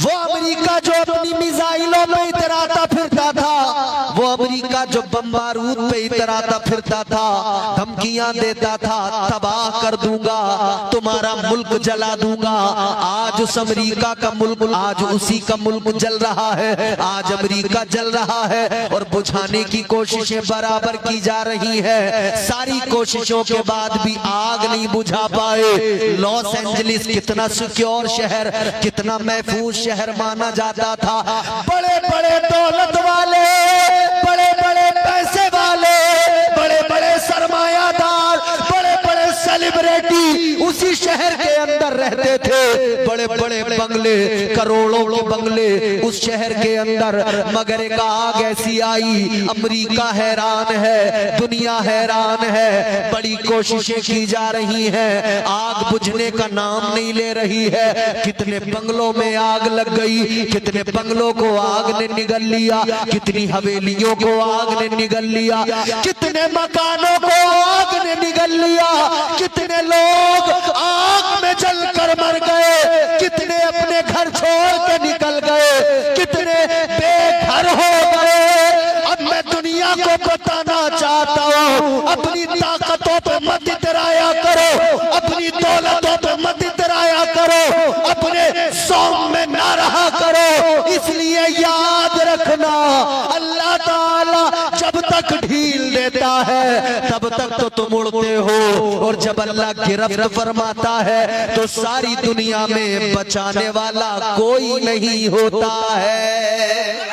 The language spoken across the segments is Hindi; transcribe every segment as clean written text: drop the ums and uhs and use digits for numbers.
वो अमेरिका जो अपनी मिसाइलों पे इतराता फिरता था, वो अमेरिका जो बम बारूद पे इतराता फिरता था, धमकियां देता था, तबाह कर दूंगा, तुम्हारा मुल्क जला दूंगा। आज उस अमेरिका का मुल्क, आज उसी का मुल्क जल रहा है। आज अमेरिका जल रहा है और बुझाने की कोशिशें बराबर की जा रही है। सारी कोशिशों के बाद भी आग नहीं बुझा पाए। लॉस एंजलिस कितना सिक्योर शहर, कितना महफूज शहर माना जाता था। बड़े बड़े दौलत वाले, बड़े बड़े पैसे वाले, बड़े बड़े सरमायादार, बड़े बड़े सेलिब्रिटी उसी शहर के अंदर रहते थे। बड़े बड़े बंगले, करोड़ों के बंगले उस शहर के अंदर। मगर एक आग ऐसी आई, अमेरिका हैरान है, दुनिया हैरान है। बड़ी कोशिशें की जा रही हैं, आग बुझने का नाम नहीं ले रही है। कितने बंगलों में आग लग गई, कितने बंगलों को आग ने निगल लिया, कितनी हवेलियों को आग ने निगल लिया, कितने मकानों को आग ने निगल लिया, कितने लोग आग में जलकर मर गए, कितने अपने घर छोड़ के निकल गए, कितने बेघर हो गए। अब मैं दुनिया को बताना चाहता हूँ, अपनी ताकतों पे मत इतराया करो, अपनी दौलतों पे मत इतराया करो, अपने सौम में ना रहा करो। इसलिए याद रखना, अल्लाह ताला जब तक ढील देता है तब तक तो तुम उड़ते हो, और जब अल्लाह गिरफ्त फरमाता है तो सारी दुनिया में बचाने वाला कोई नहीं होता है।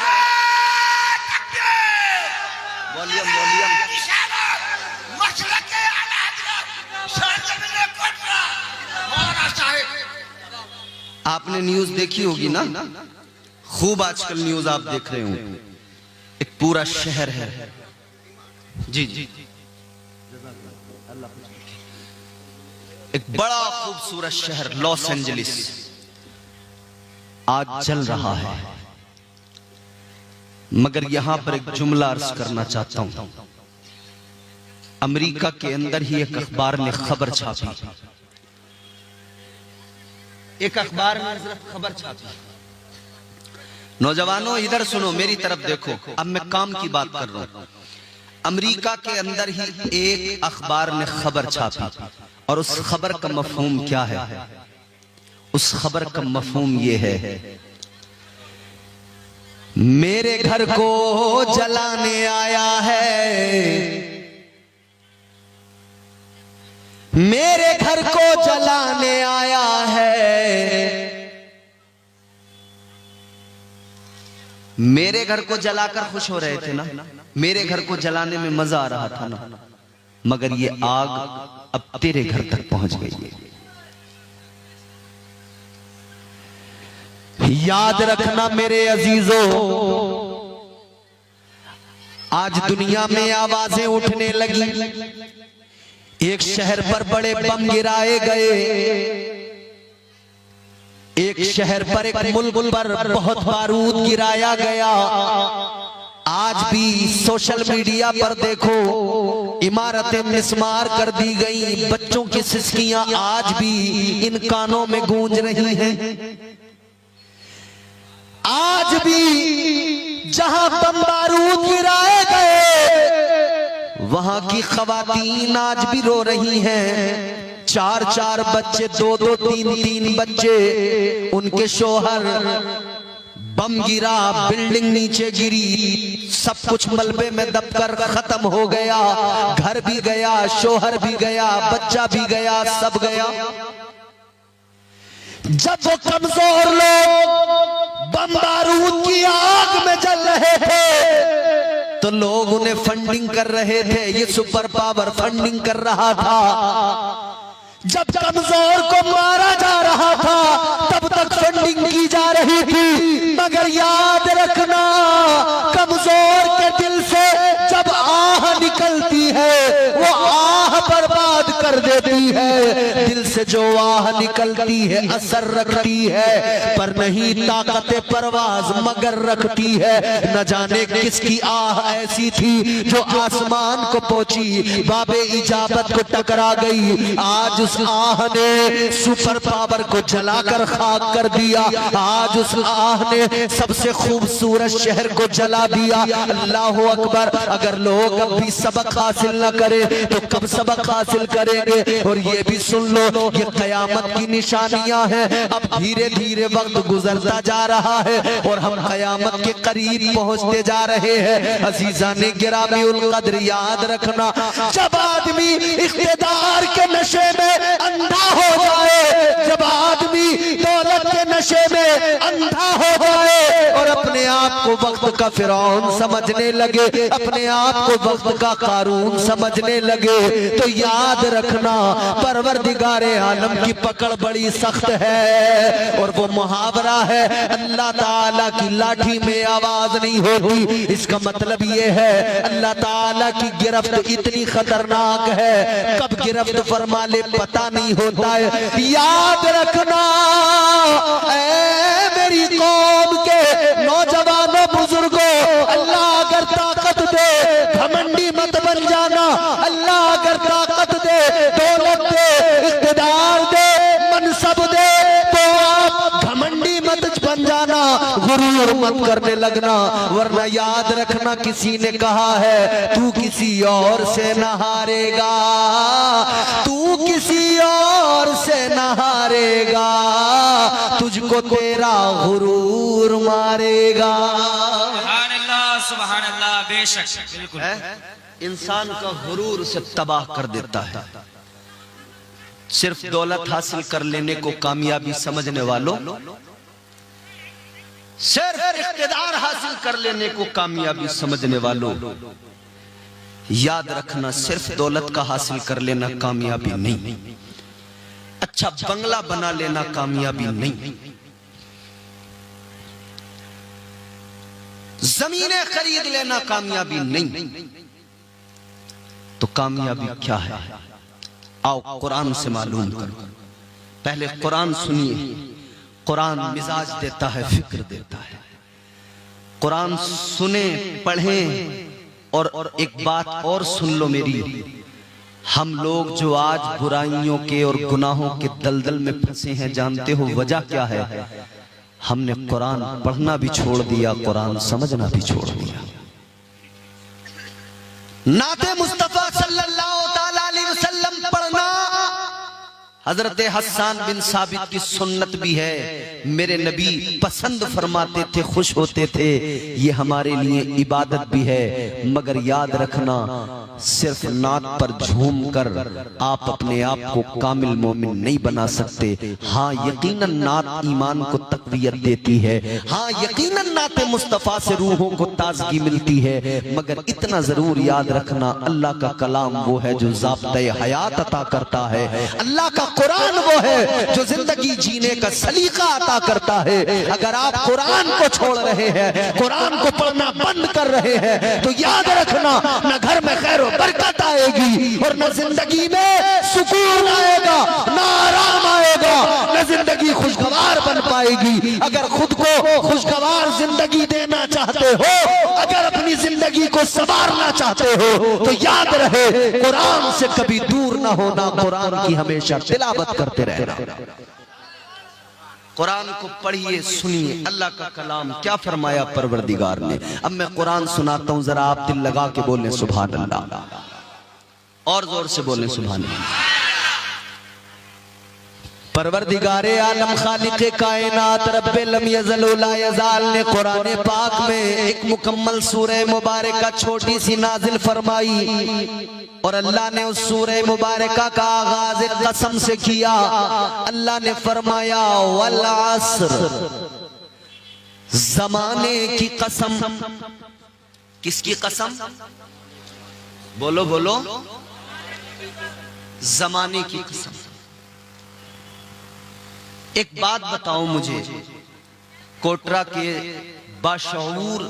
आपने न्यूज देखी होगी ना, खूब आजकल न्यूज आप देख रहे हो। एक पूरा शहर है, जी जी, एक बड़ा खूबसूरत शहर लॉस एंजलिस आज जल रहा है। मगर यहां पर एक जुमला अर्ज करना चाहता हूं। अमेरिका के अंदर ही एक अखबार ने खबर छापी, एक अखबार ने खबर छापी। नौजवानों इधर सुनो, मेरी तरफ देखो, अब मैं काम की बात कर रहा हूं। अमेरिका के अंदर ही एक अखबार ने खबर छापी, और उस खबर का मफहूम क्या है? उस खबर का मफहूम ये है, मेरे घर को जलाने आया है, मेरे घर को जलाने आया है। मेरे घर को जलाकर खुश हो रहे थे ना, मेरे घर को जलाने में मजा आ रहा था ना, मगर ये आग अब तेरे घर तक पहुंच गई है। याद रखना मेरे अजीजों, आज दुनिया में आवाजें उठने लगी। एक शहर पर बड़े बम गिराए गए, एक शहर पर, एक मुल्क पर बहुत बारूद गिराया गया। आज भी सोशल मीडिया पर देखो, इमारतें मिस्मार कर दी गई, बच्चों की सिसकियां आज भी इन कानों में गूंज रही हैं। आज भी जहां बम बारूद गिराए गए, वहां की खवातीन आज भी रो रही हैं। 4-4 बच्चे, 2-2, 3-3 बच्चे, उनके शोहर, बम गिरा, बिल्डिंग नीचे गिरी, सब कुछ मलबे में दबकर खत्म हो गया। घर भी गया, शोहर भी गया, बच्चा भी गया, सब गया। जब वो कमजोर लोग बम बारूद की आग में जल रहे थे तो लोग उन्हें फंडिंग कर रहे थे, ये सुपर पावर फंडिंग कर रहा था। जब कमजोर को मारा जा रहा था तब तक फंडिंग की जा रही थी। मगर याद रखना, कमजोर के दिल से जब आह निकलती है वो आह बर्बाद कर देती है। दिल से से जो आह निकलती है असर रखती है, पर नहीं ताकत परवाज मगर रखती है। न जाने किसकी आह ऐसी थी जो आसमान को पहुंची, बाबे इजाबत को टकरा गई। आज उस आह ने सुपर पावर को जलाकर खाक कर दिया। आज उस आह ने सबसे खूबसूरत शहर को जला दिया। अल्लाह अकबर। अगर लोग अब भी सबक हासिल न करें तो कब सबक हासिल करेंगे? और ये भी सुन लो, ये कयामत की निशानियां हैं। अब धीरे धीरे वक्त गुजरता जा रहा है और हम कयामत के करीब पहुंचते जा रहे हैं। अजीजा ने गिरामी उल कद्र, याद रखना, जब आदमी इख्तिदार के नशे में अंधा हो जाए, जब आदमी दौलत के नशे में अंधा हो जाए और अपने आप को वक्त का फिरौन समझने लगे, अपने आप को वक्त का कारून समझने लगे, तो याद रखना परवरदिगारे आलम की पकड़ बड़ी सख्त है। और वो मुहावरा है, अल्लाह ताला की लाठी में आवाज नहीं होती। इसका मतलब ये है अल्लाह ताला की गिरफ्त इतनी खतरनाक है, कब गिरफ्त फरमा ले पता नहीं होता है। याद रखना ऐ मेरी कौम के नौजवानों बुजुर्गों, अल्लाह अगर ताकत दे घमंडी मत बन जाना। अल्लाह अगर ताकत दे, दौलत दे, इख्तिदार दे, मनसब दे, तो आप घमंडी मत बन जाना, गुरूर मत करने लगना। वरना याद रखना, किसी ने कहा है तू किसी और से न हारेगा, तू किसी और से न हारेगा, तुझको तेरा गुरूर मारेगा। सुभान अल्लाह, सुभान अल्लाह। बेशक बिल्कुल इंसान का गुरूर से तबाह कर देता है। सिर्फ दौलत हासिल कर लेने को कामयाबी समझने वालों, सिर्फ इख्तिदार हासिल कर लेने को कामयाबी समझने वालों, याद रखना सिर्फ दौलत का हासिल कर लेना कामयाबी नहीं, अच्छा बंगला बना लेना कामयाबी नहीं, जमीनें खरीद लेना कामयाबी नहीं। तो कामयाबी क्या है? आओ कुरान से मालूम करो। पहले कुरान सुनिए। कुरान मिजाज देता है, फिक्र देता है। कुरान सुने, पढ़ें। और एक बात और सुन लो मेरी, हम लोग जो आज बुराइयों के और गुनाहों के दलदल में फंसे हैं, जानते हो वजह क्या है? हमने कुरान पढ़ना भी छोड़ दिया, कुरान समझना भी छोड़ दिया। नाते मुस्तफा सल्लल्लाहु ताला अलैहि वसल्लम पढ़ना हजरत हसन बिन साबित की सुन्नत भी है। मेरे नबी पसंद फरमाते थे, खुश होते थे, ये हमारे लिए इबादत भी है। मगर याद रखना, सिर्फ नात पर झूम कर आप अपने आप को कामिल मोमिन नहीं बना सकते। हाँ यकीनन नात ईमान को तक़वियत देती है, हाँ यकीनन नाते मुस्तफ़ा से रूहों को ताजगी मिलती है। मगर इतना जरूर याद रखना, अल्लाह का कलाम वो है जो ज़ाब्ते हयात अता करता है। अल्लाह का कुरान वो है जो जिंदगी जीने का सलीका अता करता है। अगर आप कुरान को छोड़ रहे हैं, कुरान को पढ़ना बंद कर रहे हैं, तो याद रखना, न घर में खैर बरकत आएगी और न जिंदगी में सुकून आएगा, न आराम आएगा, न जिंदगी खुशगवार बन पाएगी। अगर खुद को खुशगवार जिंदगी देना चाहते हो, अगर अपनी जिंदगी को संवारना चाहते हो, तो याद रहे कुरान से कभी दूर ना होना, कुरान की हमेशा तिलावत करते रहना। कुरान को पढ़िए, सुनिए, अल्लाह का कलाम क्या फरमाया परवरदिगार ने। अब मैं कुरान सुनाता हूं, जरा आप दिल लगा के बोलें सुभान अल्लाह, और जोर से बोलें सुभान अल्लाह। परवरदिगारे आलम खालिक़े कायनात रब्बे लम यज़ल व ला यज़ाल ने कुरान पाक में एक मुकम्मल सूरह मुबारका छोटी सी नाजिल फरमाई। और अल्लाह ने उस सूरह मुबारका का आगाज एक कसम से किया। अल्लाह ने फरमाया वल अस्र, जमाने की कसम। किसकी कसम? बोलो बोलो, जमाने की कसम। एक बात बताओ मुझे, कोटरा के बाशऊर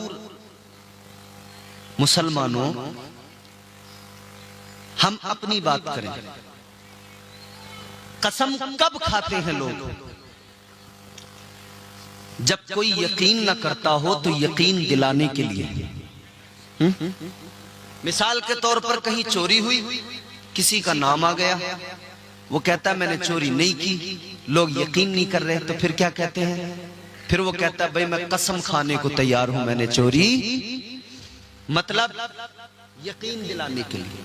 मुसलमानों, हम अपनी बात करें, कसम कब खाते हैं लोग? जब कोई यकीन न करता हो तो यकीन दिलाने के लिए। मिसाल के तौर पर कहीं चोरी हुई, किसी का नाम आ गया, वो कहता है मैंने चोरी नहीं की, लोग यकीन नहीं कर रहे, तो फिर क्या कहते हैं? फिर वो कहता है भाई मैं कसम खाने को तैयार हूं मैंने चोरी, मतलब यकीन दिलाने के लिए,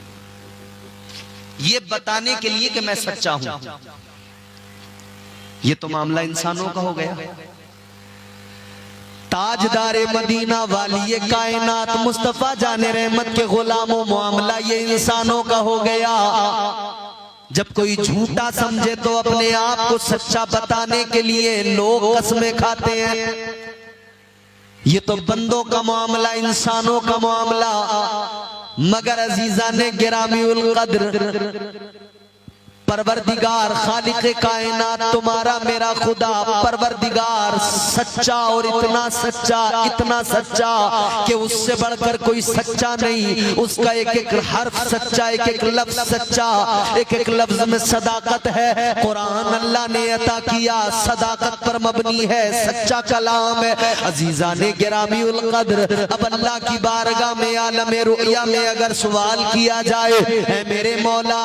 ये बताने के लिए कि मैं सच्चा हूं। ये तो मामला इंसानों का हो गया। ताजदारे मदीना वाली ये कायनात मुस्तफा जाने रहमत के गुलामों, मामला ये इंसानों का हो गया। जब कोई झूठा समझे तो अपने आप को सच्चा बताने के लिए लोग कसमें खाते हैं। ये तो बंदों का मामला, इंसानों का मामला। मगर अजीजा ने गिरामी उल कद्र परवरदिगार खालिक कायनात तुम्हारा मेरा खुदा परवरदिगार सच्चा, और इतना सच्चा कि उससे बढ़कर कोई सच्चा नहीं। उसका एक एक हर्फ सच्चा, एक एक लफ्ज सच्चा, एक एक लफ्ज में सदाकत है। कुरान अल्लाह ने अता किया, सदाकत पर मबनी है, सच्चा कलाम है। अजीजा ने गिरामी उल कद्र, अब अल्लाह की बारगाह में आलम रुया में अगर सवाल किया जाए, ऐ मेरे मौला,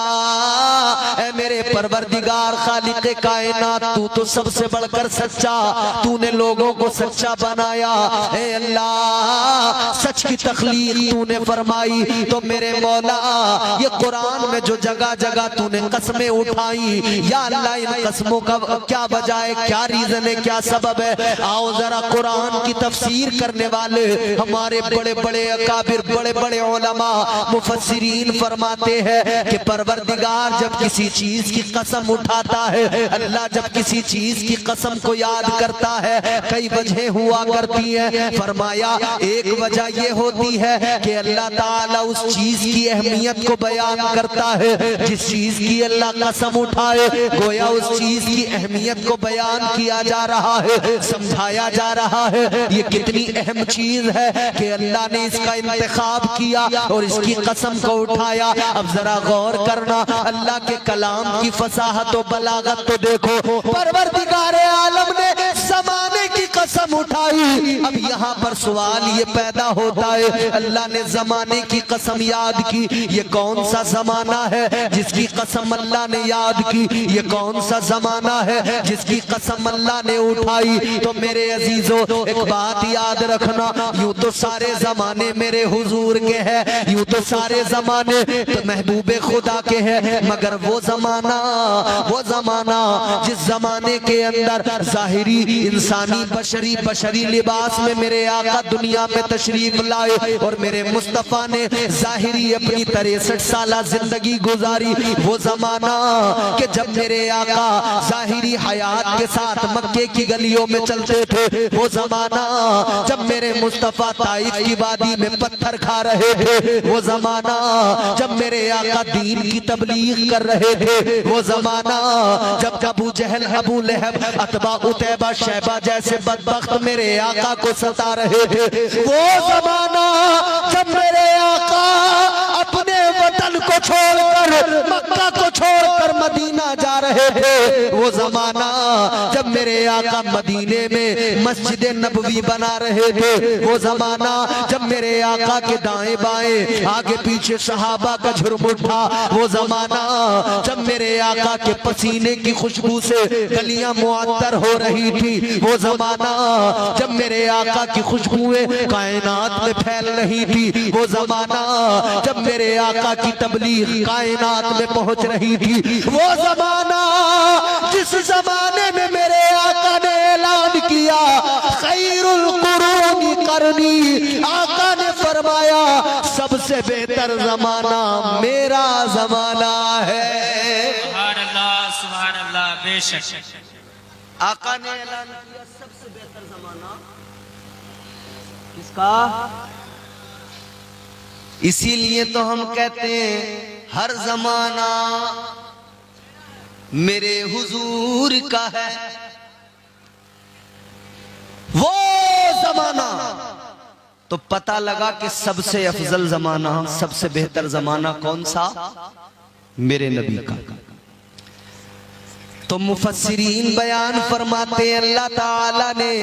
मेरे परवरदिगार खालिक कायनात, तू तो सबसे बढ़कर सच्चा, तूने लोगों को सच्चा बनाया। ए अल्लाह, सच की तखलीक तूने फरमाई, तो मेरे मौला ये कुरान में जो जगह जगह तूने कसमें उठाई, या अल्लाह इन कसमों का क्या वजह है, क्या रीजन है, क्या सबब है? आओ जरा कुरान की तफसीर करने वाले हमारे बड़े बड़े अकाबिर, बड़े बड़े उलमा मुफस्सिरीन फरमाते हैं कि परवरदिगार जब किसी चीज की कसम उठाता है, अल्लाह जब किसी चीज की कसम को याद करता है, कई वजह हुआ करती है। फरमाया एक वजह ये होती है कि अल्लाह ताला उस चीज की अहमियत को बयान करता है। जिस चीज की अल्लाह कसम उठाए, गोया उस चीज की अहमियत को बयान किया जा रहा है, समझाया जा रहा है। ये कितनी अहम चीज है कि अल्लाह ने इसका इंतखाब किया और इसकी कसम को उठाया। अब जरा गौर करना, अल्लाह के कलाम की फसाहत और बलागत तो देखो। परवरदिगारे आलम ने ज़माने की कसम उठाई। अब यहाँ पर सवाल ये पैदा होता है, अल्लाह ने ज़माने की कसम याद की, ये कौन सा ज़माना है जिसकी कसम अल्लाह ने याद की? ये कौन सा ज़माना है जिसकी कसम अल्लाह ने उठाई? तो मेरे अजीजों, एक बात याद रखना, यूं तो सारे ज़माने मेरे हुजूर के हैं, यूं तो सारे ज़माने तो महबूबे खुदा के हैं, मगर वो जमाना जिस जमाने के अंदर जाहिरी इंसानी बशरी लिबास में मेरे आका दुनिया में तशरीफ लाए और मेरे मुस्तफा ने जाहिरी अपनी 63 साला जिंदगी गुजारी, वो जमाना कि जब मेरे आका जाहिरी हयात के साथ मक्के की गलियों में चलते थे, वो जमाना जब मेरे मुस्तफा ताइफ की वादी में पत्थर खा रहे थे, वो जमाना जब मेरे आका दीन की तबलीग कर रहे थे, वो जमाना जब अबू जहल, अबू लहब, अतबा, उतैबा, शैबा जैसे बदबख्त मेरे आका को सता रहे थे, वो जमाना जब मेरे आका अपने वतन को छोड़कर, मक्का को छोड़कर मदीना जा रहे थे, वो जमाना जब मेरे आका मदीने में मस्जिद नबवी बना रहे थे, वो जमाना जब मेरे आका के दाएं बाएं आगे पीछे सहाबा का झुर्म उठा, वो जमाना जब मेरे आका के पसीने की खुशबू से गलियां मुअत्तर हो रही थी, वो जमाना जब मेरे आका की खुशबुएं कायनात में फैल रही थी, वो जमाना जब मेरे आका की तबलीग कायनात में पहुंच रही थी, वो जमाना जिस जमाने में मेरे आका ने ऐलान किया खैरुल कुरूनी करनी, आका ने फरमाया सबसे बेहतर जमाना मेरा जमाना है। सुभान अल्लाह, बेशक आका ने ऐलान किया सबसे बेहतर जमाना किसका? इसीलिए तो हम कहते हैं हर जमाना मेरे हुजूर का है। वो जमाना तो पता लगा कि सबसे अफजल जमाना, सबसे बेहतर जमाना कौन सा? मेरे नबी का। तो मुफस्सिरीन बयान फरमाते हैं अल्लाह ताला ने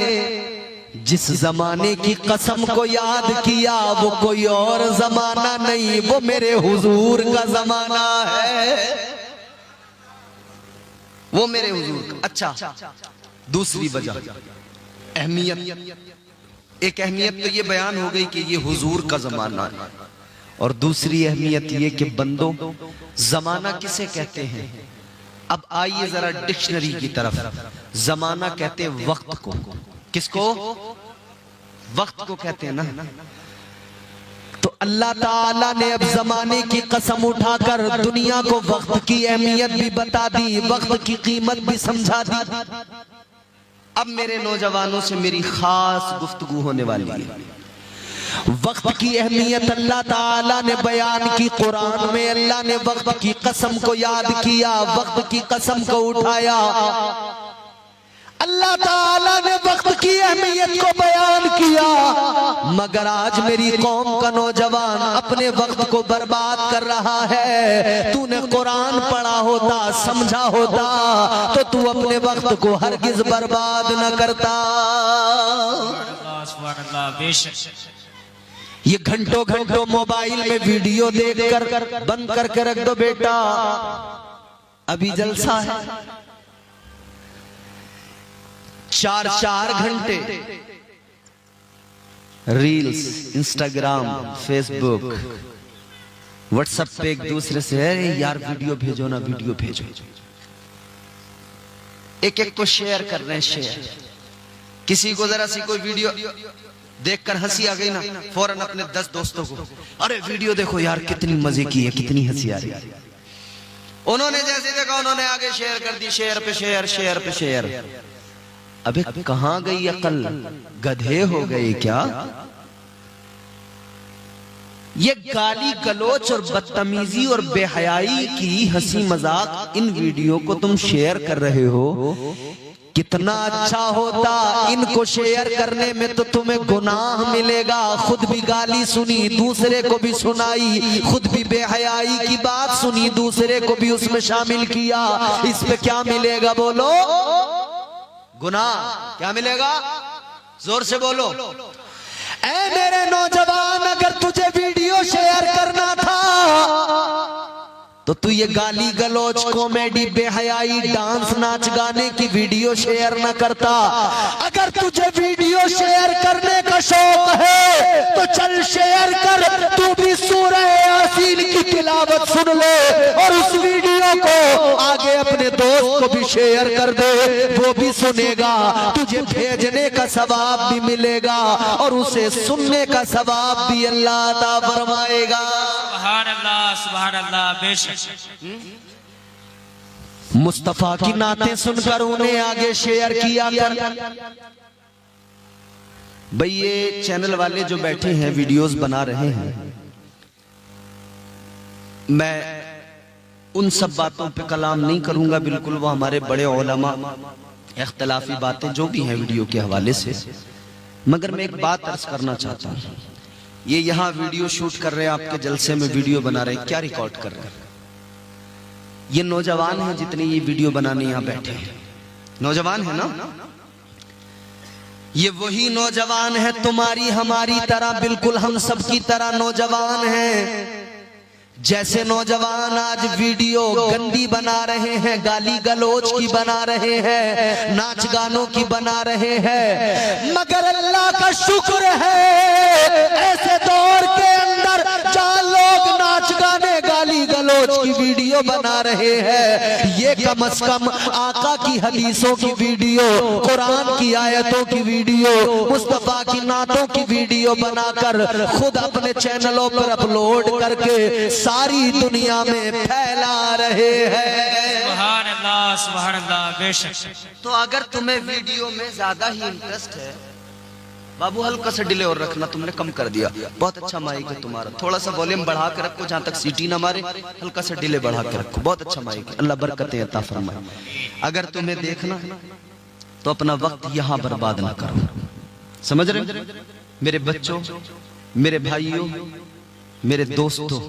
जिस जमाने की कसम को याद किया वो कोई और जमाना नहीं, वो मेरे हुजूर का जमाना है, वो मेरे हुजूर का। अच्छा, दूसरी वजह अहमियत, एक अहमियत तो ये बयान हो गई कि ये हुजूर का जमाना है, और दूसरी अहमियत ये कि बंदों जमाना किसे कहते हैं। अब आइए जरा डिक्शनरी की तरफ। जमाना कहते हैं वक्त को। किसको? वक्त को कहते हैं ना। तो अल्लाह ताला ने अब जमाने की कसम उठाकर दुनिया को वक्त की अहमियत भी बता दी, वक्त की कीमत भी समझा दी। अब मेरे नौजवानों से मेरी खास गुफ्तगू होने वाली है। वक्त की अहमियत अल्लाह ताला ने बयान की कुरान में। अल्लाह ने वक्त की कसम को याद किया, वक्त की कसम को उठाया। अल्लाह ताला ने वक्त की अहमियत को बयान किया, मगर आज मेरी कौम का नौजवान अपने वक्त को बर्बाद कर रहा है। तूने कुरान पढ़ा होता, समझा होता, तो तू अपने वक्त को हरगिज बर्बाद न करता। बेशक ये घंटों घंटों मोबाइल में वीडियो देखकर बंद करके रख दो बेटा, अभी जलसा है। 4-4 घंटे रील्स, इंस्टाग्राम, फेसबुक, व्हाट्सएप पे एक दूसरे से अरे यार वीडियो भेजो ना, वीडियो भेजो। एक एक को शेयर कर रहे हैं, शेयर। किसी को जरा सी कोई वीडियो देखकर हंसी आ गई ना, फौरन अपने 10 दोस्तों को अरे वीडियो देखो यार कितनी मजे की है, कितनी हंसी आ रही है। उन्होंने जैसे देखा उन्होंने आगे शेयर कर दी, शेयर पे शेयर, शेयर पे शेयर। अबे कहां गई अकल, गधे हो गए क्या? ये गाली गलोच और बदतमीजी और बेहयाई की हंसी मजाक इन वीडियो को तुम शेयर कर रहे हो। कितना अच्छा होता इनको शेयर करने में, तो तुम्हें गुनाह मिलेगा। खुद भी गाली सुनी, दूसरे को भी सुनाई, खुद भी बेहयाई की बात सुनी, दूसरे को भी उसमें शामिल किया। इस पे क्या मिलेगा बोलो? गुनाह। क्या मिलेगा? जोर से बोलो। ऐ मेरे नौजवान, अगर तुझे वीडियो शेयर करना था तो तू ये गाली गलोच, कॉमेडी, बेहयाई, डांस, नाच गाने की वीडियो शेयर न करता। अगर तुझे वीडियो शेयर करने का शौक है तो चल शेयर कर, तू भी सूरह यासीन की तिलावत सुन ले और उस वीडियो को आगे अपने दोस्त को भी शेयर कर दे, वो भी सुनेगा। तुझे भेजने का सवाब भी मिलेगा और उसे सुनने का सवाब भी अल्लाह अता फरमाएगा। सुभान अल्लाह, सुभान अल्लाह। बेशक मुस्तफा की नातें सुनकर उन्हें आगे शेयर किया कर। भाई ये चैनल वाले जो बैठे हैं वीडियोस बना रहे हैं, मैं उन सब बातों पे कलाम नहीं करूंगा, बिल्कुल वो हमारे बड़े उलमा, इख्तिलाफी बातें जो भी हैं वीडियो के हवाले से। मगर मैं एक बात अर्ज करना चाहता हूं। ये यहाँ वीडियो शूट कर रहे हैं, आपके जलसे में वीडियो बना रहे हैं, क्या रिकॉर्ड कर रहे हैं? ये नौजवान हैं जितने ये वीडियो बनाने यहाँ बैठे हैं, नौजवान है ना। ये वही नौजवान है तुम्हारी हमारी तरह, बिल्कुल हम सब की तरह नौजवान हैं। जैसे नौजवान आज वीडियो गंदी बना रहे हैं, गाली गलोच की बना रहे हैं, नाच गानों की बना रहे हैं, मगर अल्लाह का शुक्र है ऐसे दौर के अंदर जहां लोग नाच गाने, गाली गलोच की वीडियो बना रहे हैं, ये कम से कम आका की हदीसों की वीडियो, कुरान की आयतों की वीडियो, मुस्तफा की नातों की वीडियो बनाकर खुद अपने चैनलों पर अपलोड करके सारी दुनिया में फैला रहे हैं। सुभान अल्लाह, सुभान अल्लाह। बेशक। तो अगर तुम्हें वीडियो में ज्यादा ही इंटरेस्ट है, बाबू हल्का सा डिले और रखना, तुमने कम कर दिया। बहुत अच्छा माइक है तुम्हारा, थोड़ा सा वॉल्यूम बढ़ा के रखो जहां तक सीटी ना मारे, हल्का सा डिले बढ़ा के रखो। बहुत अच्छा माइक है, अल्लाह बरकतें अता फरमाए। अगर तुम्हें देखना तो अपना वक्त यहां बर्बाद ना करो, समझ रहे? मेरे बच्चों, मेरे भाइयों, मेरे दोस्तों,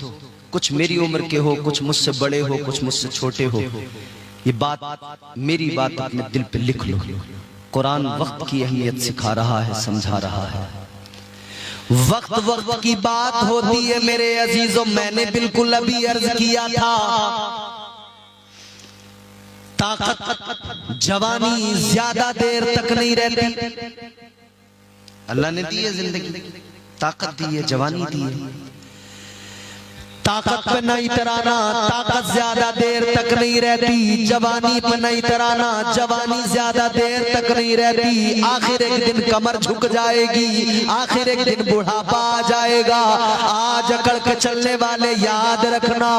कुछ मेरी उम्र के हो, कुछ मुझसे बड़े हो, कुछ मुझसे छोटे हो, ये बात मेरी बात अपने दिल पे लिख लो। कुरान वक्त की अहमियत सिखा रहा है, समझा रहा है। वक्त वक्त की बात होती है मेरे अजीजों। मैंने बिल्कुल अभी अर्ज किया था, ताकत जवानी ज्यादा देर तक नहीं रहती। अल्लाह ने दी है जिंदगी, ताकत दी है, जवानी दी है। ताकत पे नहीं तराना, ताकत ज्यादा देर तक नहीं रहती। जवानी पे नहीं तराना, जवानी ज्यादा देर तक नहीं रहती। आखिर एक दिन कमर झुक जाएगी, आखिर एक दिन बुढ़ापा आ जाएगा। आज अकड़ के चलने वाले याद रखना,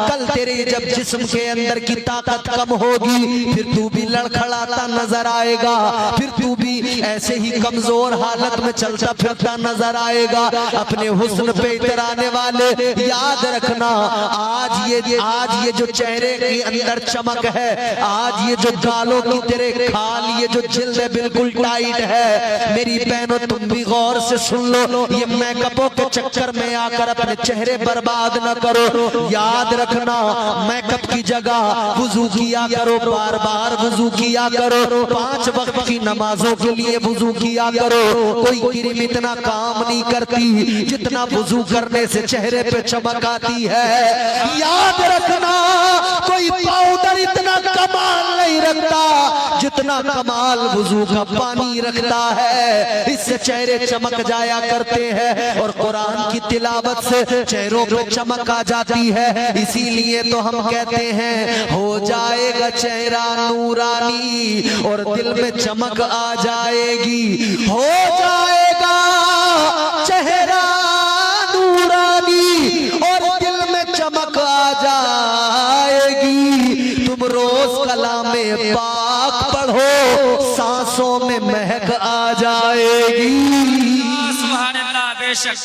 कल तेरे जब जिस्म के अंदर की ताकत कम होगी, फिर तू भी लड़खड़ाता नजर आएगा, फिर तू भी ऐसे ही कमजोर हालत में चलता फिरता नजर आएगा। अपने हुस्न पे इतराने वाले याद रखना, आज ये जो चेहरे के अंदर चमक है, आज ये जो गालों की तेरे खाल, ये जो जिल्द है बिल्कुल टाइट है। मेरी बहनों तुम भी गौर से सुन लो, ये मेकअपों के चक्कर में आकर अपने चेहरे बर्बाद न करो। याद रखना, मेकअप की जगह वुजू किया करो, बार बार वुजू किया करो। 5 वक्त की नमाजों के लिए वुजू किया करो। कोई क्रीम इतना काम नहीं करती जितना वुजू करने से चेहरे पे चमक आती है। याद रखना, कोई पाउडर इतना कमाल नहीं रखता जितना कमाल वुजू का पानी रखता है। इससे चेहरे चमक जाया करते हैं और कुरान की तिलावत से चेहरों पे चमक आ जाती है। इसीलिए तो हम कहते हैं, हो जाएगा चेहरा नूरानी और दिल में चमक आ जाएगी। हो जाएगा चेहरा नूरानी और दिल में चमक आ जाएगी। तुम रोज कलामे पाक पढ़ो, सांसों में महक आ जाएगी। सुभान अल्लाह, बेशक।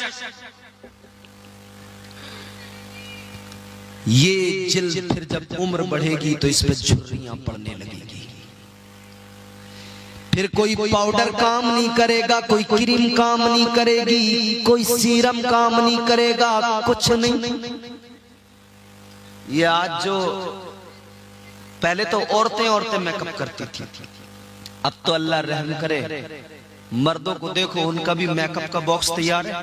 ये जिल्द फिर जब उम्र बढ़ेगी तो इस पे झुर्रियां पड़ने लगेगी। फिर कोई पाउडर काम नहीं करेगा, कोई क्रीम काम नहीं करेगी, कोई सीरम काम नहीं करेगा, कुछ नहीं। ये आज जो पहले तो औरतें मेकअप करती थी, अब तो अल्लाह रहम करे मर्दों को देखो, उनका भी मेकअप का बॉक्स तैयार है।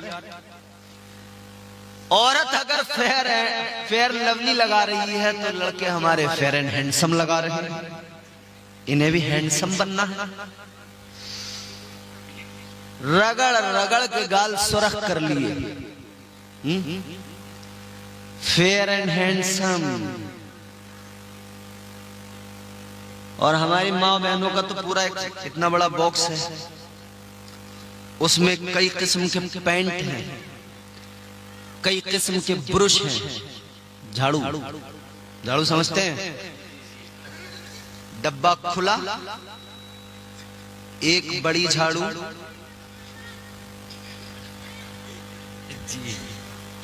औरत अगर फेयर लवली लगा रही है तो लड़के हमारे फेयर एंड हैंडसम लगा रहे हैं। इन्हें भी हैंडसम बनना है। रगड़ रगड़ के गाल सुरख कर लिए, फेयर एंड हैंडसम। और हमारी माँ बहनों का तो पूरा इतना बड़ा बॉक्स है, उसमें कई किस्म के पेंट हैं, कई किस्म के ब्रश हैं। झाड़ू समझते हैं? डब्बा खुला, एक बड़ी झाड़ू,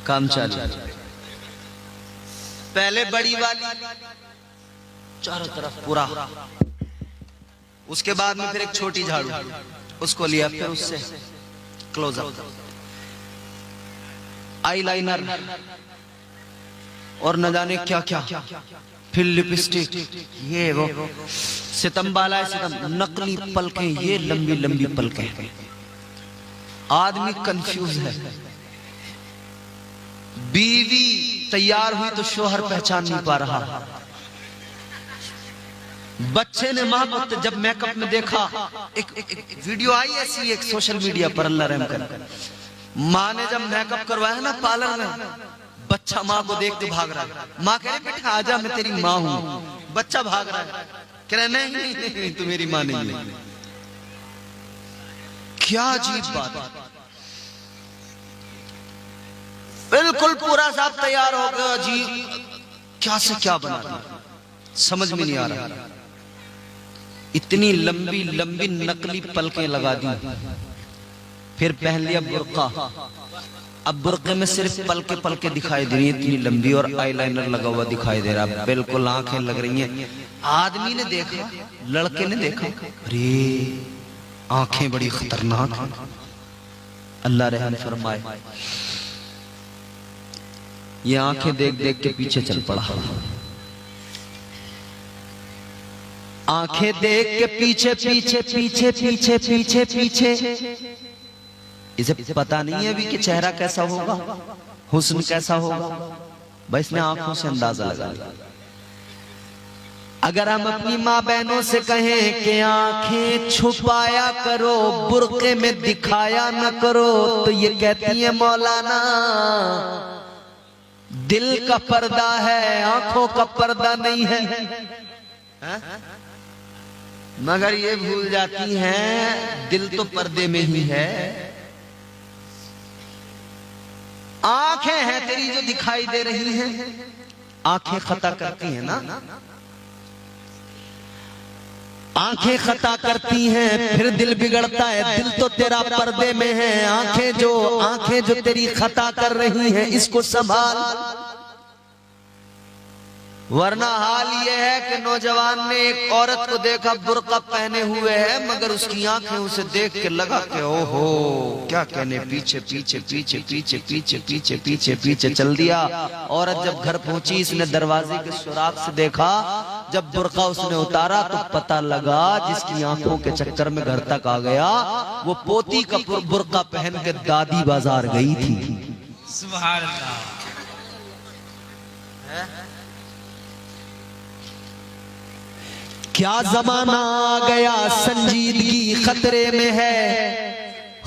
काम चालू। पहले बड़ी वाली चारों तरफ पूरा, उसके बाद में फिर एक छोटी झाड़ू, उसको लिया, फिर उससे क्लोजअप, आईलाइनर और न जाने क्या क्या, फिर लिपस्टिक, ये वो, सितम बाला, सितम, नकली पलकें, ये लंबी लंबी पलकें। आदमी कंफ्यूज है। बीवी तैयार हुई तो शोहर पहचान नहीं पा रहा। बच्चे ने मां को जब मेकअप में देखा, एक वीडियो आई ऐसी एक सोशल मीडिया पर, अल्लाह रहम करे, माँ ने जब मेकअप करवाया ना पार्लर में, बच्चा माँ को देख के भाग रहा है। माँ कह रही बेटा आजा, मैं तेरी माँ हूँ। बच्चा भाग रहा है, कह रहा नहीं तू मेरी माँ नहीं है। क्या अजीब बात। बिल्कुल पूरा साहब तैयार हो गया, अजीब क्या से क्या बना दिया, समझ में नहीं आ रहा। इतनी लंबी लंबी नकली पलकें लगा दी, फिर पहन लिया बुर्का। अब बुर्के में सिर्फ पलके पलके दिखाई दे रही है, इतनी लंबी, और आईलाइनर लगा हुआ दिखाई दे रहा, बिल्कुल आंखें लग रही हैं। आदमी ने देखा, लड़के ने देखा, अरे आंखें बड़ी खतरनाक हैं। अल्लाह रहम फरमाए। ये आंखें देख देख के पीछे चल पड़ा। आंखें देख के पीछे पीछे पीछे पीछे पीछे पीछे, इसे पता नहीं है अभी कि चेहरा कैसा होगा, हुस्न कैसा होगा, बस ने आंखों से अंदाजा लगा लिया। अगर हम अपनी माँ बहनों से कहें कि आंखें छुपाया करो, बुर्के में दिखाया न करो, तो ये कहती है मौलाना दिल का पर्दा है, आंखों का पर्दा नहीं है। मगर ये भूल जाती हैं दिल तो पर्दे में ही है। आंखें हैं तेरी जो दिखाई दे रही हैं, आंखें खता करती हैं ना, आंखें खता करती हैं, फिर दिल बिगड़ता है। दिल तो तेरा पर्दे में है, आंखें जो तेरी खता कर रही हैं इसको संभाल। वरना हाल ये है कि नौजवान ने एक औरत को देखा बुर्का पहने हुए है, मगर उसकी आंखें उसे देख के लगा कि ओहो क्या कहने, पीछे पीछे पीछे पीछे पीछे पीछे पीछे पीछे चल दिया। औरत जब घर पहुंची, इसने दरवाजे के सुराख से देखा, जब बुर्का उसने उतारा तो पता लगा जिसकी आंखों के चक्कर में घर तक आ गया, वो पोती का बुर्का पहन के दादी बाजार गई थी। सुभान अल्लाह। क्या जमाना आ गया संजीदगी खतरे में है,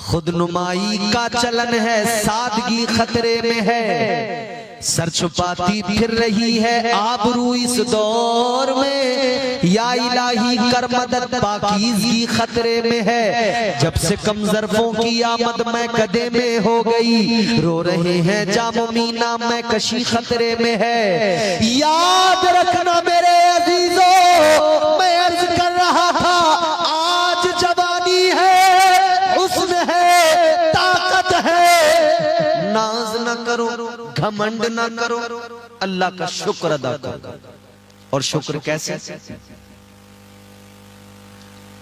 खुदनुमाई का चलन है सादगी खतरे में है, सर छुपाती फिर रही है आबरू इस दौर में, या इलाही कर मदद पाकीज़गी खतरे में है। जब से कम ज़र्फ़ों की आमद मैं कदे में हो गई, रो रहे हैं जामो मीना मैं कशी खतरे में है। याद रखना मेरे अजीजों, मैं अर्ज कर रहा था आज जवानी है, हुस्न है, ताकत है, नाज न करो, घमंड ना करो, अल्लाह का शुक्र अदा करो। और शुक्र कैसे?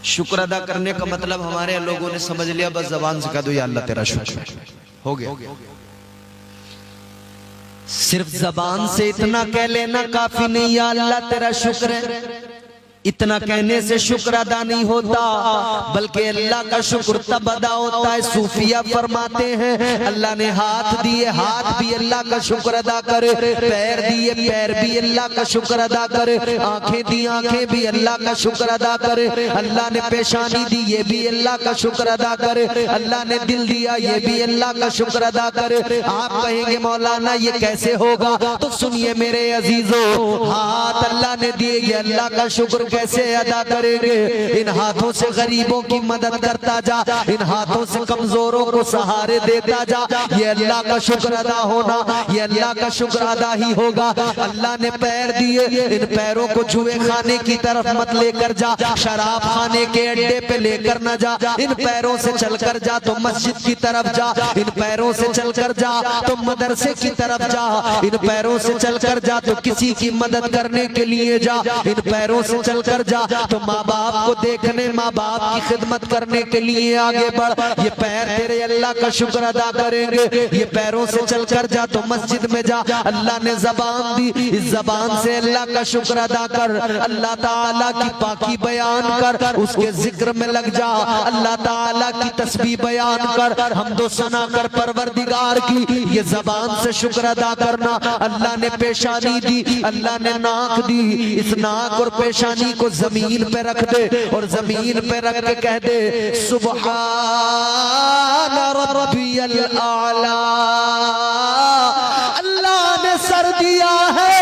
शुक्र अदा करने का मतलब हमारे लोगों ने समझ लिया, बस जबान से कह दो या अल्लाह तेरा शुक्र, हो गया। सिर्फ जबान से इतना कह लेना काफी नहीं, या अल्लाह तेरा शुक्र है, इतना कहने से शुक्र अदा नहीं होता, बल्कि अल्लाह का शुक्र तब अदा होता है। सूफिया फरमाते हैं अल्लाह ने हाथ दिए, हाथ भी अल्लाह का शुक्र अदा करे, पैर दिए, पैर भी अल्लाह का शुक्र अदा करे, आंखें दी, आंखें भी अल्लाह का शुक्र अदा करे, अल्लाह ने पेशानी दी, ये भी अल्लाह का शुक्र अदा करे, अल्लाह ने दिल दिया, ये भी अल्लाह का शुक्र अदा करे। आप कहेंगे मौलाना ये कैसे होगा? तो सुनिए मेरे अजीजों, हाथ अल्लाह ने दिए, ये अल्लाह का शुक्र कैसे अदा करेंगे? इन हाथों से गरीबों की मदद करता जा, इन हाथों से कमजोरों को सहारे देता जा, ये अल्लाह का शुक्र अदा होना, ये अल्लाह का शुक्र अदा ही होगा। अल्लाह ने पैर दिए, इन पैरों को जुए खाने की तरफ मत लेकर जा, शराब खाने के अड्डे पे लेकर न जा, इन पैरों से चलकर जा तो मस्जिद की तरफ जा, इन पैरों से चलकर जा तो मदरसे की तरफ जा, इन पैरों से चलकर जा तो किसी की मदद करने के लिए जा, इन पैरों से चलकर जा तो माँ बाप को देखने, माँ बाप की खिदमत करने के लिए आगे बढ़। ये पैर तेरे अल्लाह का शुक्र अदा करेंगे। ये पैरों से चलकर जा तो मस्जिद में जा, अल्लाह ने जबान दी, इस जबान से अल्लाह का शुक्र अदा कर, अल्लाह ताला की पाकी बयान कर, उसके जिक्र में लग जा, अल्लाह ताला की तस्बीह बयान कर, हमदो सना कर परवरदिगार की। ये जबान से शुक्र अदा करना। अल्लाह ने पेशानी दी, अल्लाह ने नाक दी, इस नाक और पेशानी को जमीन पे रख दे और जमीन पे रख के कह दे सुब्हान रब्बियल आला। अल्लाह ने सर दिया है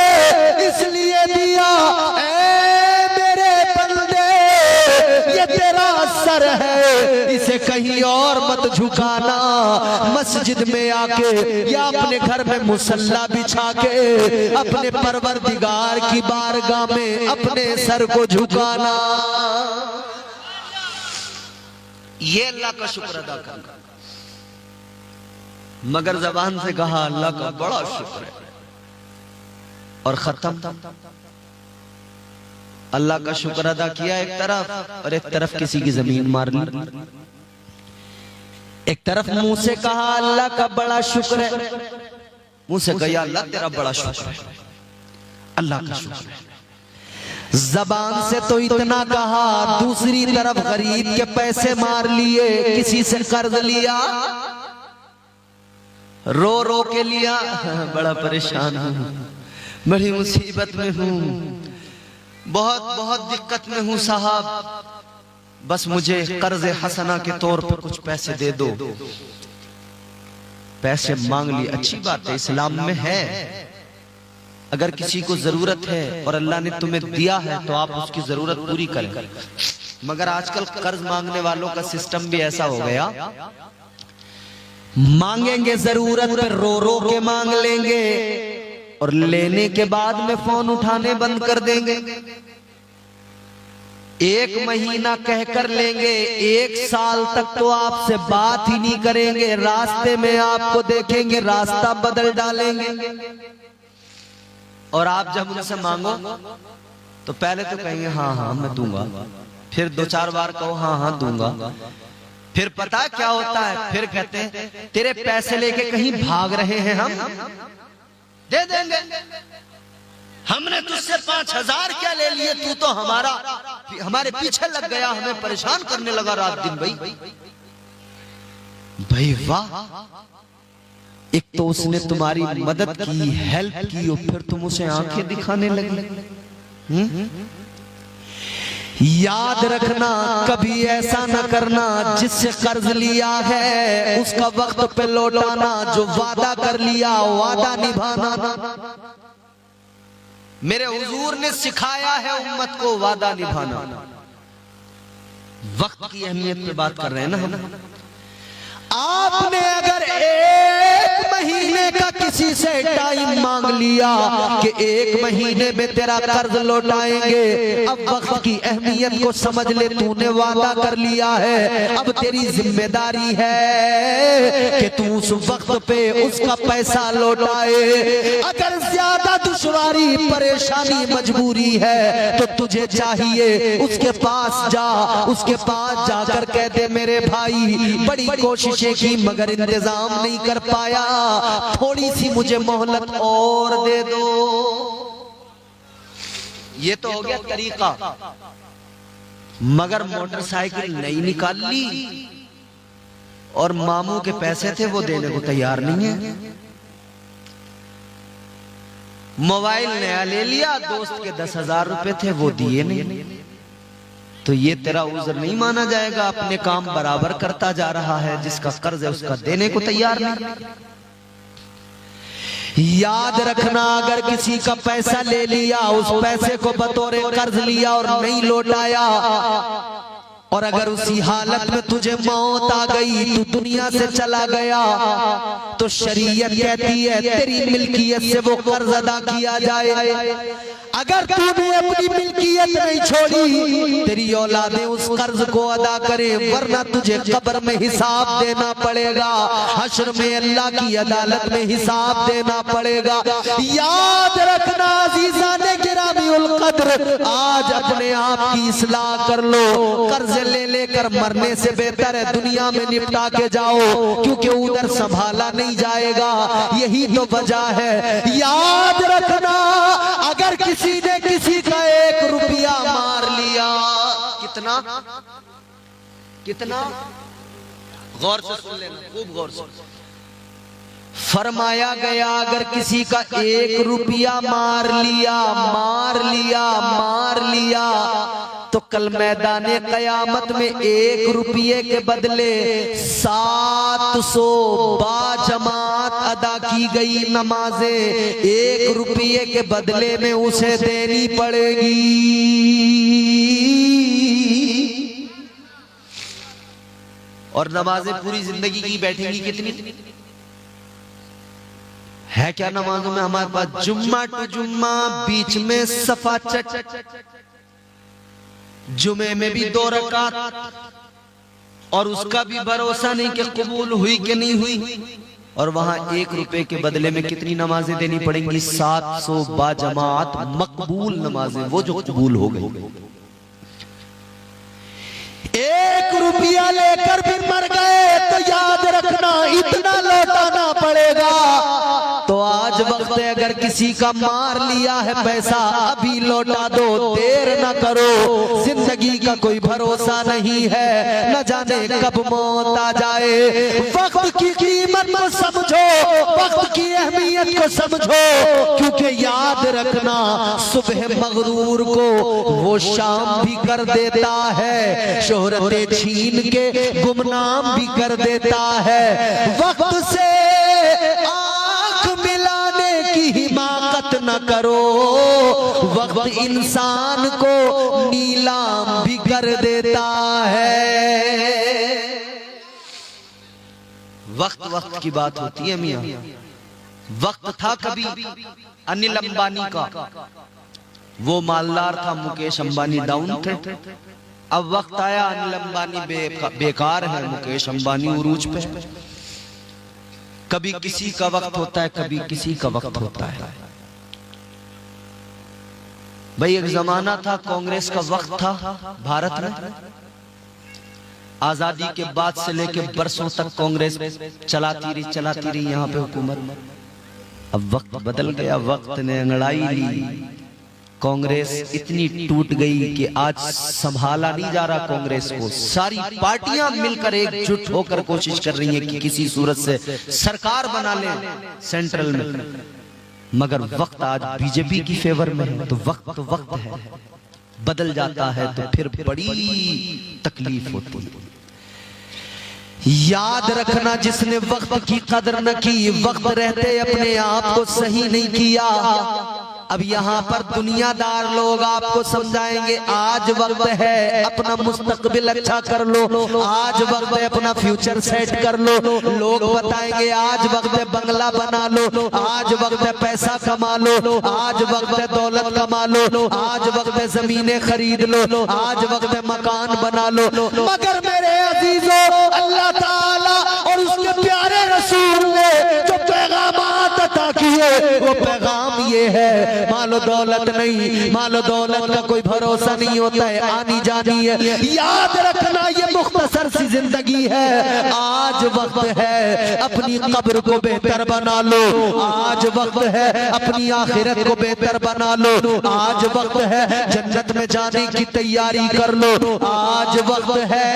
इसलिए दिया, ऐ मेरे बंदे ये तेरा सर है, इसे कहीं और मत झुकाना। मस्जिद में आके या अपने घर में मुसल्ला बिछा के अपने परवरदिगार की बारगाह में अपने सर को झुकाना, ये अल्लाह का शुक्र अदा करना। मगर जबान से कहा अल्लाह का बड़ा शुक्र है और खत्म। अल्लाह का शुक्र अदा किया एक तरफ और एक तरफ किसी की जमीन मार ली। एक तरफ मुंह से कहा अल्लाह का बड़ा शुक्र है, मुंह से कहा अल्लाह तेरा बड़ा शुक्र है, अल्लाह का शुक्र है। जबान से तो इतना कहा, दूसरी तरफ गरीब के पैसे मार लिए, किसी से कर्ज लिया, रो रो के लिया। बड़ा परेशान हूं, बड़ी मुसीबत में हूं, बहुत बहुत दिक्कत में हूं साहब, बस मुझे कर्ज हसना के तौर पर कुछ पैसे दे दो। पैसे मांग लिए, अच्छी बात है, इस्लाम में है। अगर किसी को जरूरत है और अल्लाह ने तुम्हें दिया है तो आप उसकी जरूरत पूरी करें। मगर आजकल कर्ज मांगने वालों का सिस्टम भी ऐसा हो गया, मांगेंगे जरूरत पर रो रो के मांग लेंगे और लेने के बाद में फोन उठाने बंद कर देंगे। 1 महीना कहकर लेंगे, 1 साल तक तो आपसे बात ही नहीं करेंगे, रास्ते में आपको देखेंगे रास्ता बदल डालेंगे। और आप जब उनसे मांगो तो पहले तो कहेंगे हाँ हाँ मैं दूंगा, फिर 2-4 बार कहो हाँ हाँ दूंगा, फिर पता है क्या होता है, फिर कहते हैं तेरे पैसे लेके कहीं भाग रहे हैं, हम दे देंगे, हमने तुझसे 5000 क्या ले लिए, तू तो हमारे पीछे लग गया, हमें परेशान करने लगा रात दिन। भाई वाह, एक तो उसने तुम्हारी मदद की, हेल्प की, और फिर तुम उसे आंखें दिखाने लगे। याद रखना, कभी ऐसा न करना जिससे कर्ज लिया है उसका वक्त पे लौटाना, जो वादा कर लिया वादा निभाना। मेरे हुजूर ने सिखाया है उम्मत को वादा निभाना। वक्त की अहमियत पे बात कर रहे हैं ना हम। आपने अगर 1 महीने का किसी से टाइम मांग लिया कि 1 महीने में तेरा कर्ज लौटाएंगे, अब वक्त की अहमियत को समझ ले, तूने वादा कर लिया है, अब तेरी जिम्मेदारी है कि तू उस वक्त पे उसका पैसा लौटाए। अगर ज्यादा दुश्वारी, परेशानी, मजबूरी है तो तुझे चाहिए उसके पास जा, उसके पास जाकर कह दे मेरे भाई बड़ी कोशिशें की मगर इंतजाम नहीं कर पाया, थोड़ी सी मुझे मोहलत और दे दो। ये तो हो गया तरीका। मगर मोटरसाइकिल नहीं निकाल ली और मामू के पैसे थे वो देने को तैयार नहीं है। मोबाइल नया ले लिया, दोस्त के 10,000 रुपए थे वो दिए नहीं, तो ये तेरा उज़्र नहीं माना जाएगा। अपने काम बराबर करता जा रहा है, जिसका कर्ज है उसका देने को तैयार नहीं। याद रखना, अगर किसी का पैसा ले लिया, उस पैसे को बतौर कर्ज लिया और नहीं लौटाया, और अगर उसी हालत में तुझे मौत आ गई, तू दुनिया से चला गया, तो शरीयत कहती है तेरी मिल्कियत से वो कर्ज अदा किया जाए। अगर तूने अपनी मिल्कियत नहीं छोड़ी, तेरी औलादें उस कर्ज को अदा करें, वरना तुझे कब्र में हिसाब देना पड़ेगा, हश्र में अल्लाह की अदालत में हिसाब देना पड़ेगा। याद रखना अज़ीज़ाने गिरामी उल कद्र, आज अपने आप की इस्लाह कर लो। कर्ज ले लेकर मरने से बेहतर है दुनिया में निपटा के जाओ, क्योंकि उधर संभाला नहीं जाएगा। यही तो वजह है। याद रखना, अगर किसी ने किसी का 1 रुपया मार लिया, कितना गौर से सुन लेना, खूब गौर से। फरमाया गया अगर किसी का 1 रुपया मार लिया तो कल मैदाने कयामत में 1 रुपये के बदले 700 बाजमात अदा की गई नमाजें 1 रुपये के बदले में उसे देनी पड़ेगी। और नमाजें पूरी जिंदगी की बैठेंगी कितनी है? क्या नमाजों में हमारे पास जुम्मा टू जुम्मा, बीच में सफा चट, जुमे में भी 2 रकात, और उसका भी भरोसा नहीं कि कबूल हुई कि नहीं हुई। और वहां 1 रुपए के बदले में कितनी नमाजें देनी पड़ेंगी? 700 बाजमात मकबूल नमाजें, वो जो कबूल हो गई। 1 रुपया लेकर भी मर गए तो याद रखना इतना लौटाना पड़ेगा। तो आज वक्त अगर किसी का मार लिया है पैसा अभी लौटा दो, देर न करो, जिंदगी का कोई भरोसा नहीं है, न जाने कब मौत आ जाए। वक्त की कीमत को समझो, वक्त की अहमियत को समझो, क्योंकि याद रखना सुबह मगरूर को वो शाम भी कर देता है, शोहरतें छीन के गुमनाम भी कर देता है। वक्त से आंख मिलाने की हिमाकत न करो, वक्त इंसान को नीलाम भी कर देता है। वक्त वक्त की बात होती है मियां। वक्त था कभी अनिल अंबानी का, वो मालदार था, मुकेश अंबानी डाउन थे। अब वक्त आया अनिल अंबानी बेकार है, मुकेश अंबानी उरूज पे। कभी किसी का वक्त होता है, कभी किसी का वक्त होता है। भाई एक जमाना था, कांग्रेस का वक्त था भारत में। आजादी के बाद से लेकर बरसों तक कांग्रेस चलाती रही यहाँ पे हुकूमत। अब वक्त बदल गया, वक्त ने अंगड़ाई ली, कांग्रेस इतनी टूट गई कि आज संभाला नहीं जा रहा कांग्रेस को। सारी पार्टियां मिलकर एकजुट होकर कोशिश कर रही हैं कि किसी सूरत से सरकार बना ले सेंट्रल में, मगर वक्त आज बीजेपी की फेवर में है। तो वक्त है, बदल जाता है तो फिर बड़ी तकलीफ होती है। याद रखना, जिसने वक्त की कदर न की, वक्त रहते अपने आप को सही नहीं किया। अब यहाँ पर दुनियादार लोग आपको समझाएंगे आज वक्त है, अपना मुस्तकबिल अच्छा कर लो, आज वक्त है अपना फ्यूचर सेट कर लो। लोग बताएंगे आज वक्त है बंगला बना लो, आज वक्त है पैसा कमा लो, आज वक्त है दौलत कमा लो, आज वक्त है जमीनें खरीद लो, आज वक्त है मकान बना लो। मगर मेरे अजीजों, अल्लाह ताला और उसके प्यारे रसूल ने जो पैगाम अता किए, वो पैगाम ये है, मालो दौलत नहीं, मालो दौलत का कोई भरोसा नहीं होता है, आनी जानी है। याद रखना ये मुख्तसर सी जिंदगी है। आज वक्त है अपनी कब्र को बेहतर बना लो, आज वक्त है अपनी आखिरत को बेहतर बना लो, आज वक्त है जन्नत में जाने की तैयारी कर लो, आज वक्त है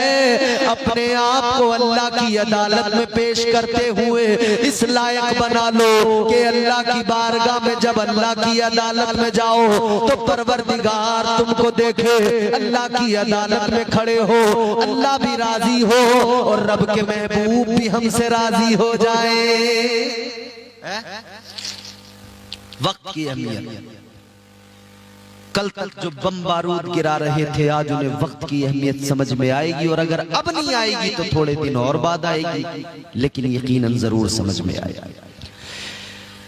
अपने आप को अल्लाह की अदालत में पेश करते हुए इस लायक बना लो कि अल्लाह की बारगाह में जब अल्लाह की अदालत में जाओ तो परवरदिगार तुमको देखे, अल्लाह की अदालत में खड़े हो, अल्लाह भी राजी हो और रब के महबूब भी हमसे राजी हो जाए। वक्त की अहमियत। कल तक जो बम बारूद गिरा रहे थे, आज उन्हें वक्त की अहमियत समझ में आएगी, और अगर अब नहीं आएगी तो थोड़े दिन और बाद आएगी, लेकिन यकीनन जरूर समझ में आएगी।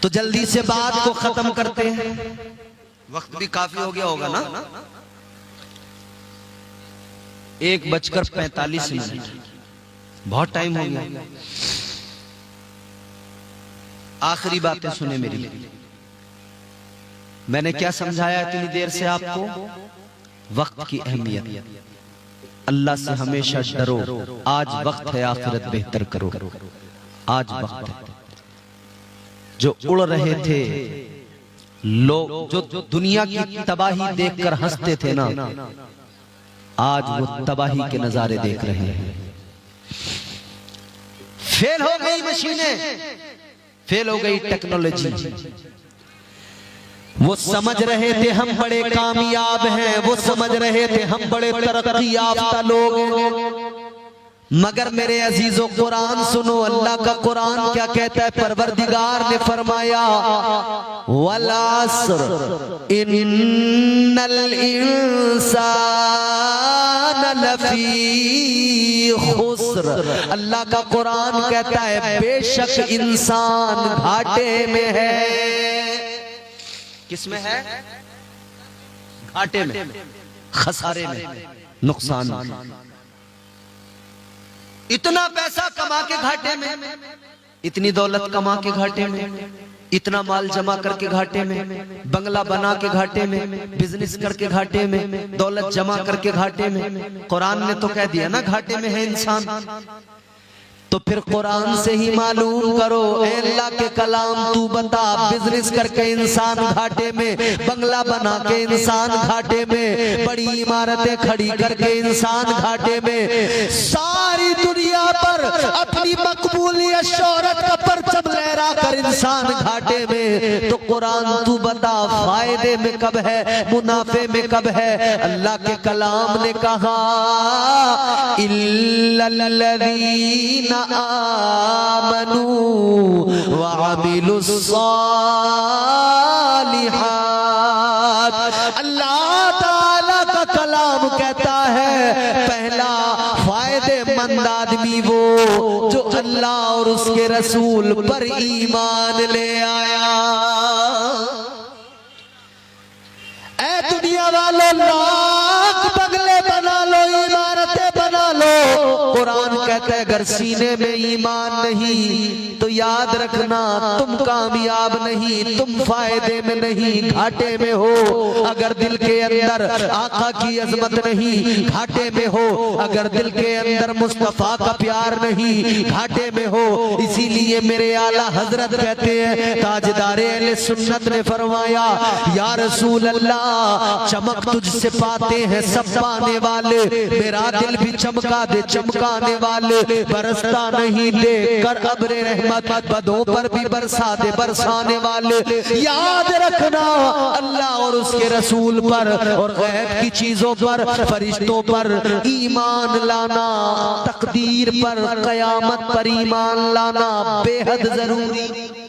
तो जल्दी से बात को खत्म करते हैं, वक्त भी काफी हो गया होगा ना, 1:45, बहुत टाइम हो गया। आखिरी बातें सुने मेरी। मैंने क्या समझाया इतनी देर से आपको? वक्त की अहमियत। अल्लाह से हमेशा डरो, आज वक्त है आखिरत बेहतर करो, आज वक्त है। जो उड़ रहे थे लोग, जो दुनिया की तबाही देखकर हंसते थे ना, आज वो तबाही के नजारे देख रहे हैं। फेल हो गई मशीनें, फेल हो गई टेक्नोलॉजी। वो समझ रहे थे हम बड़े कामयाब हैं, वो समझ रहे थे हम बड़े तरक्की याफ्ता लोग हैं, मगर मेरे अजीजों कुरान सुनो, अल्लाह का कुरान क्या कहता है? परवरदिगार ने फरमाया वल अस्र इन्नल इंसान लफी खुस्र। अल्लाह का कुरान कहता है बेशक इंसान घाटे में है। किसमें है? घाटे में, खसारे में, नुकसान में। इतना पैसा कमा के घाटे में, इतनी दौलत कमा के घाटे में, इतना माल जमा करके घाटे में, बंगला बना के घाटे में, बिजनेस करके घाटे में, दौलत जमा करके घाटे में। कुरान ने तो कह दिया ना घाटे में है इंसान। तो फिर कुरान से ही मालूम करो। ए अल्लाह के कलाम तू बता, बिजनेस करके इंसान घाटे में, बंगला बना के इंसान घाटे में, बड़ी इमारतें खड़ी करके इंसान घाटे में, सारी दुनिया पर अपनी मकबूलियत शोहरत का परचम लहरा कर इंसान घाटे में। तो कुरान तू बता फायदे में कब है, मुनाफे में कब है? अल्लाह के कलाम ने कहा इल्लल्लज़ीना आमनू व अमिलुस सालिहात। अल्लाह ताला का कलाम कहता है पहला फायदेमंद आदमी वो जो अल्लाह और उसके रसूल पर ईमान ले आया। ऐ दुनिया वालों, लाख बंगले बना लो, इमारतें बना लो, कुरान कहता है अगर सीने में ईमान नहीं तो याद रखना तुम कामयाब नहीं, तुम फायदे में नहीं, घाटे में हो। अगर दिल के अंदर आका की अजमत नहीं, घाटे में हो। अगर दिल के अंदर मुस्तफा का प्यार नहीं, घाटे में हो। इसीलिए मेरे आला हजरत कहते हैं, ताजदारे अहले सुन्नत ने फरमाया या रसूल अल्लाह चमक तुझसे पाते हैं सब पाने वाले, मेरा दिल भी चमका दे चमकाने वाले, बरसता नहीं दे कर अब्रे रहमत, बदों पर भी बरसा दे बरसाने वाले। याद रखना अल्लाह और उसके रसूल पर और गैब की चीजों पर, फरिश्तों पर ईमान लाना, तकदीर पर, कयामत पर ईमान लाना बेहद जरूरी।